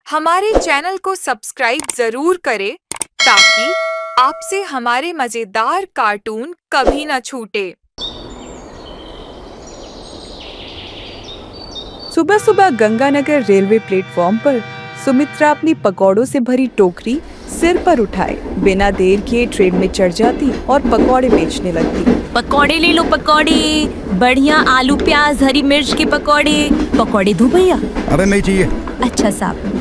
हमारे चैनल को सब्सक्राइब जरूर करें ताकि आपसे हमारे मजेदार कार्टून कभी न छूटे। सुबह सुबह गंगानगर रेलवे प्लेटफॉर्म पर सुमित्रा अपनी पकौड़ों से भरी टोकरी सिर पर उठाए बिना देर किए ट्रेन में चढ़ जाती और पकौड़े बेचने लगती। पकौड़े ले लो, पकौड़े बढ़िया, आलू प्याज हरी मिर्च के पकौड़े। पकौड़े दो भैया। अरे नहीं चाहिए। अच्छा साहब।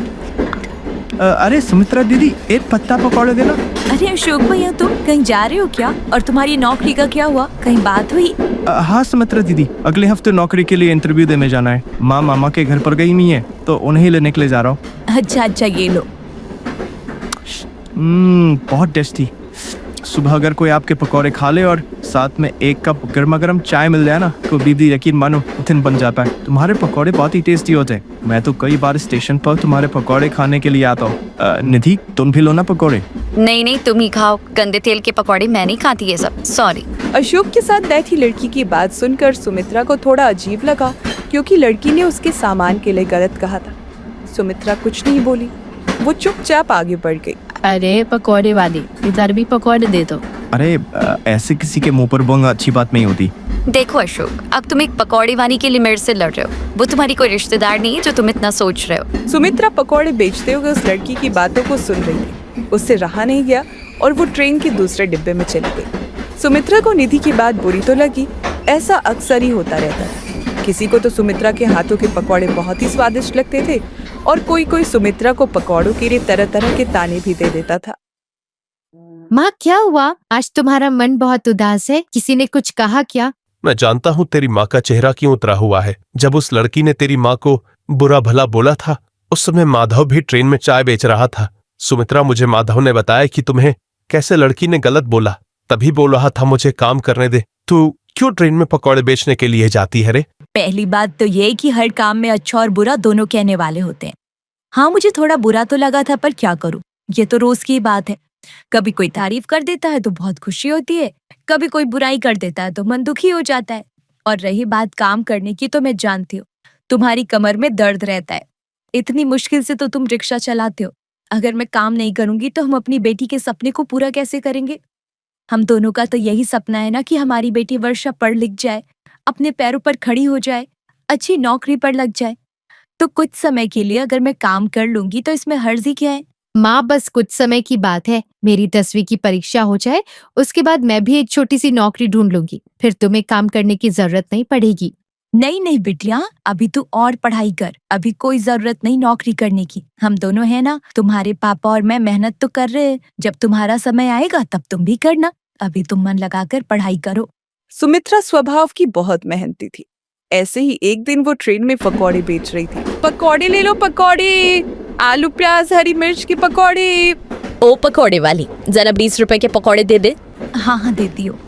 अरे सुमित्रा दीदी, एक पत्ता पकौड़े देना। अरे अशोक भैया, तुम कहीं जा रहे हो क्या? और तुम्हारी नौकरी का क्या हुआ? कहीं बात हुई? हाँ सुमित्रा दीदी, अगले हफ्ते नौकरी के लिए इंटरव्यू देने जाना है। माँ मामा के घर पर गई नहीं है तो उन्हें लेने के लिए जा रहा हूँ। अच्छा, ये लो। बहुत टेस्टी। सुबह अगर कोई आपके पकौड़े खा ले और साथ में एक कप गर्मा गर्म चाय मिल जाए ना तो दीदी यकीन मानो दिन बन जाता है। तुम्हारे पकौड़े बहुत ही टेस्टी होते हैं। मैं तो कई बार स्टेशन पर तुम्हारे पकौड़े खाने के लिए आता हूँ। निधि, तुम भी लो ना पकौड़े। नहीं, तुम ही खाओ। गंदे तेल के पकौड़े मैं नहीं खाती ये सब, सॉरी। अशोक के साथ बैठी लड़की की बात सुनकर सुमित्रा को थोड़ा अजीब लगा क्योंकि लड़की ने उसके सामान के लिए गलत कहा था। सुमित्रा कुछ नहीं बोली, वो चुपचाप आगे बढ़ गई। अरे पकौड़े वाली, इधर भी पकौड़े दे दो। अरे ऐसे किसी के मुंह पर बोंगा अच्छी बात नहीं होती। देखो अशोक, अब तुम एक पकौड़े वाली के लिए मेरे से लड़ रहे हो। वो तुम्हारी कोई रिश्तेदार नहीं है जो तुम इतना सोच रहे हो। सुमित्रा पकौड़े बेचते हुए उस लड़की की बातों को सुन रही थी। उससे रहा नहीं गया और वो ट्रेन के दूसरे डिब्बे में चली गई। सुमित्रा को निधि की बात बुरी तो लगी, ऐसा अक्सर ही होता रहता है। किसी को तो सुमित्रा के हाथों के पकौड़े बहुत ही स्वादिष्ट लगते थे और कोई सुमित्रा को पकौड़ों के लिए तरह तरह के ताने भी दे देता था। माँ क्या हुआ? आज तुम्हारा मन बहुत उदास है। किसी ने कुछ कहा क्या? मैं जानता हूँ तेरी माँ का चेहरा क्यों उतरा हुआ है। जब उस लड़की ने तेरी माँ को बुरा भला बोला था उस समय माधव भी ट्रेन में चाय बेच रहा था। सुमित्रा, मुझे माधव ने बताया कि तुम्हें कैसे लड़की ने गलत बोला, तभी बोल रहा था मुझे काम करने दे। तू क्यों ट्रेन में पकौड़े बेचने के लिए जाती है रे? पहली बात तो ये कि हर काम में अच्छा और बुरा दोनों कहने वाले होते हैं। हाँ, मुझे थोड़ा बुरा तो लगा था, पर क्या करूँ, ये तो रोज की बात है। कभी कोई तारीफ कर देता है तो बहुत खुशी होती है, कभी कोई बुराई कर देता है तो मन दुखी हो जाता है। और रही बात काम करने की, तो मैं जानती हूँ तुम्हारी कमर में दर्द रहता है। इतनी मुश्किल से तो तुम रिक्शा चलाते हो। अगर मैं काम नहीं करूंगी तो हम अपनी बेटी के सपने को पूरा कैसे करेंगे? हम दोनों का तो यही सपना है ना कि हमारी बेटी वर्षा पढ़ लिख जाए, अपने पैरों पर खड़ी हो जाए, अच्छी नौकरी पर लग जाए। तो कुछ समय के लिए अगर मैं काम कर लूंगी तो इसमें हर्ज ही क्या है? माँ, बस कुछ समय की बात है। मेरी 10वीं की परीक्षा हो जाए, उसके बाद मैं भी एक छोटी सी नौकरी ढूंढ लूंगी। फिर तुम्हें काम करने की जरूरत नहीं पड़ेगी। नहीं बिटिया, अभी तू और पढ़ाई कर। अभी कोई जरूरत नहीं नौकरी करने की। हम दोनों है ना, तुम्हारे पापा और मैं मेहनत तो कर रहे हैं। जब तुम्हारा समय आएगा तब तुम भी करना। अभी तुम मन लगाकर पढ़ाई करो। सुमित्रा स्वभाव की बहुत मेहनती थी। ऐसे ही एक दिन वो ट्रेन में पकौड़े बेच रही थी। पकौड़े ले लो, पकौड़े, आलू प्याज हरी मिर्च के पकौड़े। ओ पकौड़े वाली, जरा 20 रुपए के पकौड़े दे दे। हाँ देती हो।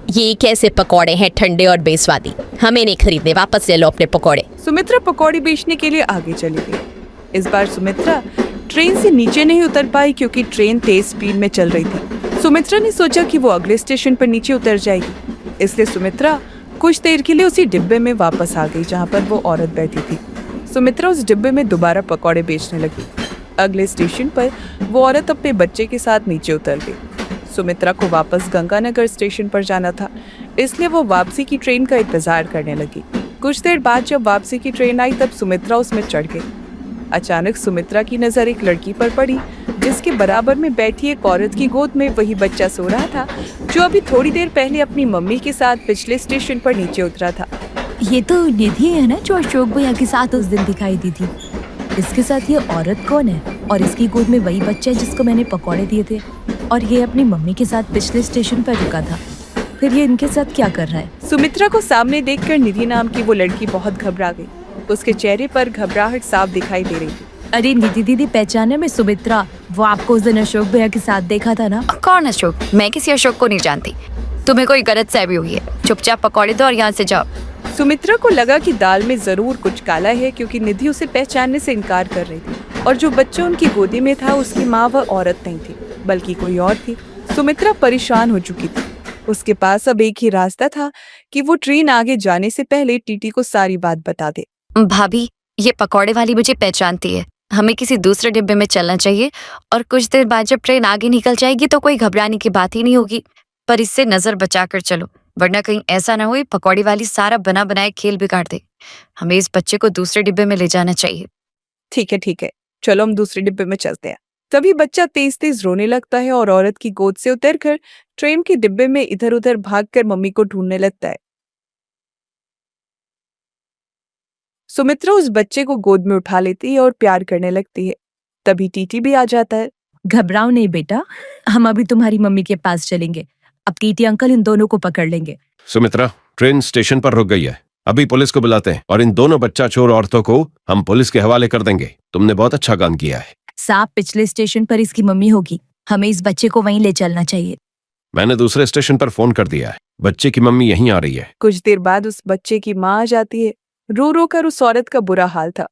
ये कैसे पकौड़े हैं, ठंडे और बेस्वादी? हमें नहीं खरीदने, वापस ले लो अपने पकौड़े। सुमित्रा पकौड़े बेचने के लिए आगे चली गई। इस बार सुमित्रा ट्रेन से नीचे नहीं उतर पाई क्योंकि ट्रेन तेज स्पीड में चल रही थी। सुमित्रा ने सोचा कि वो अगले स्टेशन पर नीचे उतर जाएगी, इसलिए सुमित्रा कुछ देर के लिए उसी डिब्बे में वापस आ गई जहाँ पर वो औरत बैठी थी। सुमित्रा उस डिब्बे में दोबारा पकौड़े बेचने लगी। अगले स्टेशन पर वो औरत अपने बच्चे के साथ नीचे उतर गई। सुमित्रा को वापस गंगानगर स्टेशन पर जाना था, इसलिए वो वापसी की ट्रेन का इंतजार करने लगी। कुछ देर बाद जब वापसी की ट्रेन आई तब सुमित्रा उसमें चढ़ गई। अचानक सुमित्रा की नजर एक लड़की पर पड़ी जिसके बराबर में बैठी एक औरत की गोद में वही बच्चा सो रहा था जो अभी थोड़ी देर पहले अपनी मम्मी के साथ पिछले स्टेशन पर नीचे उतरा था। ये तो निधि है ना जो अशोक भैया के साथ उस दिन दिखाई दी थी। इसके साथ ये औरत कौन है? और इसकी गोद में वही बच्चा है जिसको मैंने पकौड़े दिए थे। और ये अपनी मम्मी के साथ पिछले स्टेशन पर रुका था। फिर ये इनके साथ क्या कर रहा है? सुमित्रा को सामने देखकर निधि नाम की वो लड़की बहुत घबरा गई। उसके चेहरे पर घबराहट साफ दिखाई दे रही थी। अरे निधि दीदी, पहचाने मैं सुमित्रा, वो आपको उस दिन अशोक भैया के साथ देखा था ना। कौन अशोक? मैं किसी अशोक को नहीं जानती। तुम्हें कोई गलतफहमी हुई है। चुपचाप पकौड़े दो और यहाँ से जाओ। सुमित्रा को लगा कि दाल में जरूर कुछ काला है क्योंकि निधि उसे पहचानने से इनकार कर रही थी और जो बच्चा उनकी गोदी में था उसकी माँ वह औरत नहीं थी बल्कि कोई और थी। सुमित्रा परेशान हो चुकी थी। उसके पास अब एक ही रास्ता था कि वो ट्रेन आगे जाने से पहले टीटी को सारी बात बता दे। भाभी, ये पकौड़े वाली मुझे पहचानती है। हमें किसी दूसरे डिब्बे में चलना चाहिए और कुछ देर बाद जब ट्रेन आगे निकल जाएगी तो कोई घबराने की बात ही नहीं होगी। पर इससे नजर बचाकर चलो, वरना कहीं ऐसा ना हो ये पकौड़ी वाली सारा बना बनाए खेल बिगाड़ दे। हमें इस बच्चे को दूसरे डिब्बे में ले जाना चाहिए। ठीक है, चलो हम दूसरे डिब्बे में चलते हैं। तभी बच्चा तेज तेज रोने लगता है और औरत की गोद से उतरकर ट्रेन के डिब्बे में इधर उधर भागकर मम्मी को ढूंढने लगता है। सुमित्रा उस बच्चे को गोद में उठा लेती है और प्यार करने लगती है। तभी टीटी भी आ जाता है। घबराओ नहीं बेटा, हम अभी तुम्हारी मम्मी के पास चलेंगे। अब टीटी अंकल इन दोनों को पकड़ लेंगे। सुमित्रा, ट्रेन स्टेशन पर रुक गई है। अभी पुलिस को बुलाते हैं और इन दोनों बच्चा चोर औरतों को हम पुलिस के हवाले कर देंगे। तुमने बहुत अच्छा काम किया है। साहब, पिछले स्टेशन पर इसकी मम्मी होगी, हमें इस बच्चे को वहीं ले चलना चाहिए। मैंने दूसरे स्टेशन पर फोन कर दिया है। बच्चे की मम्मी यहीं आ रही है। कुछ देर बाद उस बच्चे की माँ आ जाती है। रो रो कर उस औरत का बुरा हाल था।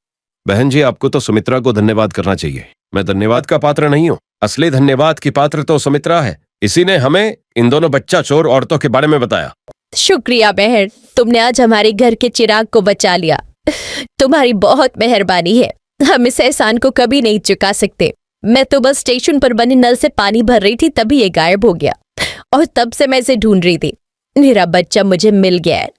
बहन जी, आपको तो सुमित्रा को धन्यवाद करना चाहिए। मैं धन्यवाद का पात्र नहीं हूँ। असली धन्यवाद की पात्र तो सुमित्रा है। इसी ने हमें इन दोनों बच्चा चोर औरतों के बारे में बताया। शुक्रिया बहन, तुमने आज हमारे घर के चिराग को बचा लिया। तुम्हारी बहुत मेहरबानी है, हम इस एहसान को कभी नहीं चुका सकते। मैं तो बस स्टेशन पर बने नल से पानी भर रही थी, तभी ये गायब हो गया और तब से मैं इसे ढूंढ रही थी। मेरा बच्चा मुझे मिल गया है।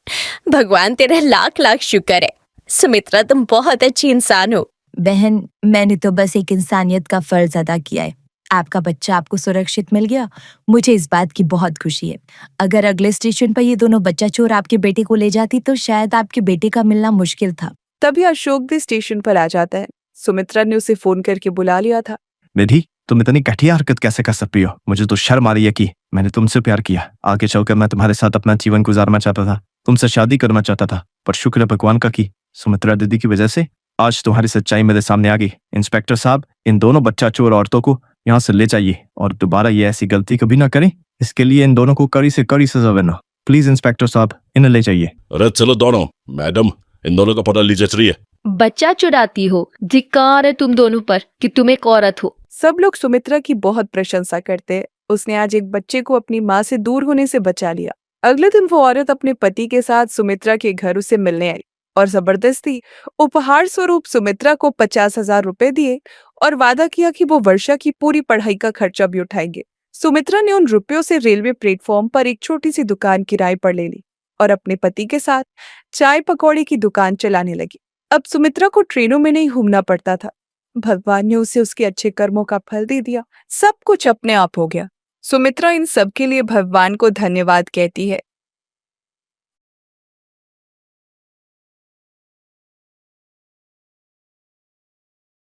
भगवान तेरा लाख लाख शुक्र है। सुमित्रा, तुम बहुत अच्छी इंसान हो। बहन, मैंने तो बस एक इंसानियत का फर्ज अदा किया है। आपका बच्चा आपको सुरक्षित मिल गया, मुझे इस बात की बहुत खुशी है। अगर अगले स्टेशन पर ये दोनों बच्चा चोर आपके बेटे को ले जाती तो शायद आपके बेटे का मिलना मुश्किल था। तभी अशोक भी स्टेशन पर आ जाता है। सुमित्रा ने उसे फोन करके बुला लिया था। निधि, तुम इतनी घटिया हरकत कैसे कर सकती हो? मुझे तो शर्म आ रही है कि मैंने तुमसे प्यार किया। आगे चलकर मैं तुम्हारे साथ अपना जीवन गुजारना चाहता था, तुमसे शादी करना चाहता था, पर शुक्र है भगवान का कि सुमित्रा दीदी की वजह से आज तुम्हारी सच्चाई मेरे सामने आ गई। इंस्पेक्टर साहब, इन दोनों बच्चा चोर औरतों को यहाँ से ले जाइए और दोबारा ये ऐसी गलती कभी ना करें। इसके लिए इन दोनों को कड़ी से कड़ी सजा देना। प्लीज इंस्पेक्टर साहब, इन्हें ले जाइए। अरे चलो दोनों, मैडम इन दोनों का पता लीजिए। चलिए। बच्चा चुराती हो, धिक्कार है तुम दोनों पर कि तुम एक औरत हो। सब लोग सुमित्रा की बहुत प्रशंसा करते हैं। उसने आज एक बच्चे को अपनी माँ से दूर होने से बचा लिया। अगले दिन वो औरत अपने पति के साथ सुमित्रा के घर उसे मिलने आई और जबरदस्ती उपहार स्वरूप सुमित्रा को 50,000 रुपए दिए और वादा किया कि वो वर्षा की पूरी पढ़ाई का खर्चा भी उठाएंगे। सुमित्रा ने उन रुपयों से रेलवे प्लेटफॉर्म पर एक छोटी सी दुकान किराए पर ले ली और अपने पति के साथ चाय पकौड़े की दुकान चलाने लगी। अब सुमित्रा को ट्रेनों में नहीं घूमना पड़ता था। भगवान ने उसे उसके अच्छे कर्मों का फल दे दिया। सब कुछ अपने आप हो गया। सुमित्रा इन सब के लिए भगवान को धन्यवाद कहती है।